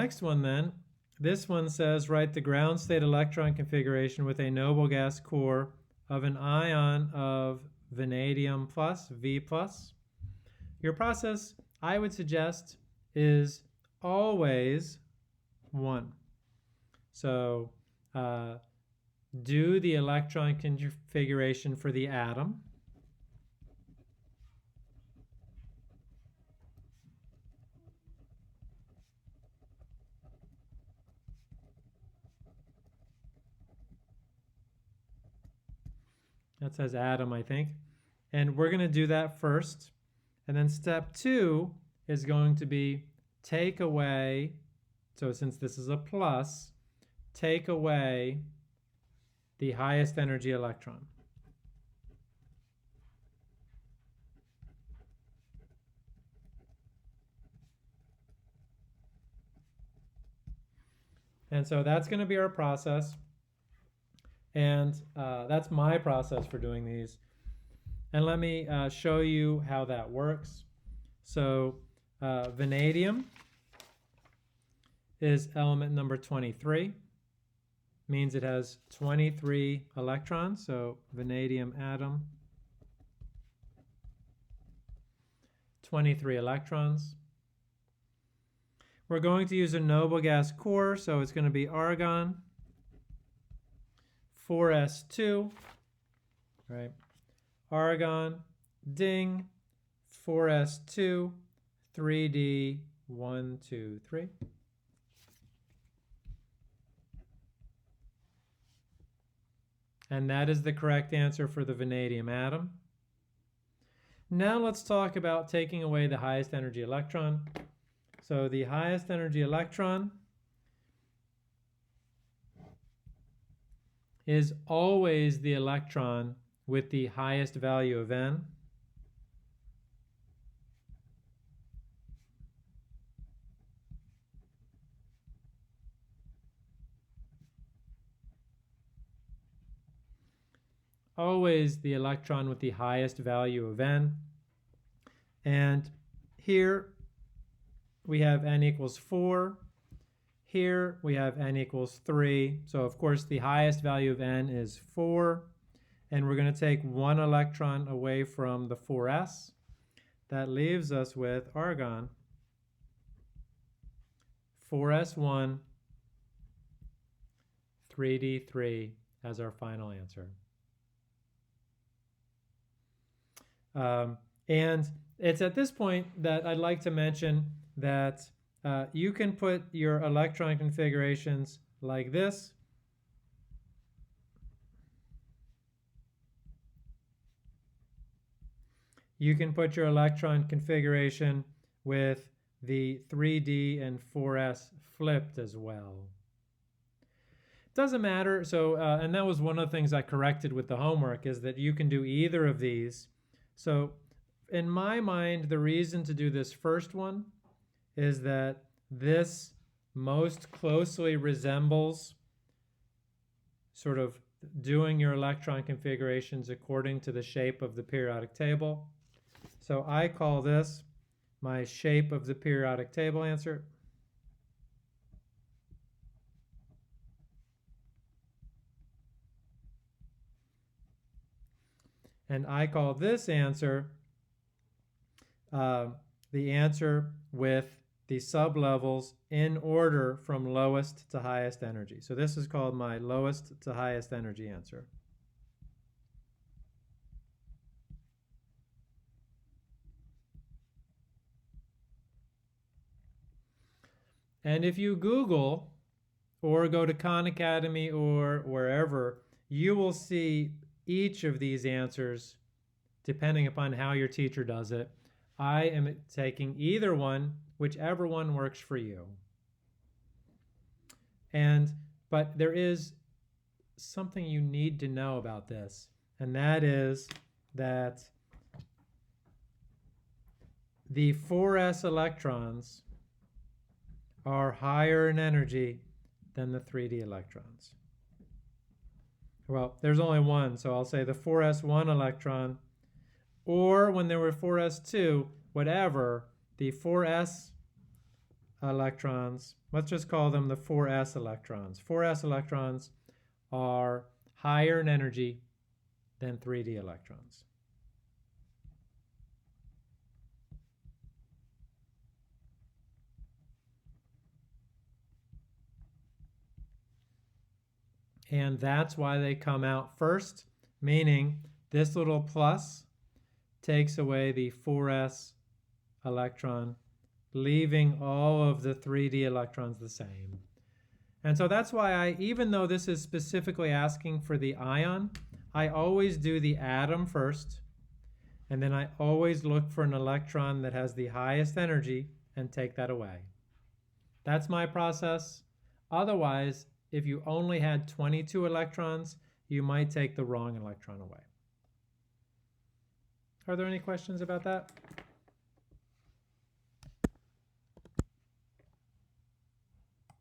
next one then, this one says write the ground state electron configuration with a noble gas core of an ion of vanadium plus, V plus. Your process, I would suggest, is always 1. So do the electron configuration for the atom. That says atom, I think. And we're going to do that first. And then step 2 is going to be take away, so since this is a plus, take away the highest energy electron. And so that's going to be our process. And that's my process for doing these. And let me show you how that works. So vanadium is element number 23. Means it has 23 electrons. So vanadium atom, 23 electrons. We're going to use a noble gas core, so it's going to be argon, 4s2, right? Argon, ding, 4s2, 3d, 1, 2, 3. And that is the correct answer for the vanadium atom. Now let's talk about taking away the highest energy electron. So the highest energy electron is always the electron with the highest value of N. Always the electron with the highest value of N. And here we have N equals 4. Here we have N equals 3. So of course the highest value of N is 4. And we're going to take 1 electron away from the 4s. That leaves us with argon, 4s1, 3d3 as our final answer. And it's at this point that I'd like to mention that you can put your electron configurations like this. You can put your electron configuration with the 3d and 4s flipped as well. Doesn't matter. So, and that was one of the things I corrected with the homework, is that you can do either of these. So in my mind, the reason to do this first one is that this most closely resembles sort of doing your electron configurations according to the shape of the periodic table. So I call this my shape of the periodic table answer. And I call this answer the answer with the sublevels in order from lowest to highest energy. So this is called my lowest to highest energy answer. And if you Google or go to Khan Academy or wherever, you will see each of these answers depending upon how your teacher does it. I am taking either one, whichever one works for you. But there is something you need to know about this, and that is that the 4s electrons are higher in energy than the 3d electrons. Well, there's only one, so I'll say the 4s1 electron, or when there were 4s2, whatever, the 4s electrons. Let's just call them the 4s electrons. 4s electrons are higher in energy than 3d electrons. And that's why they come out first, meaning this little plus takes away the 4s electron, leaving all of the 3d electrons the same. And so that's why even though this is specifically asking for the ion, I always do the atom first, and then I always look for an electron that has the highest energy and take that away. That's my process. Otherwise, if you only had 22 electrons, you might take the wrong electron away. Are there any questions about that?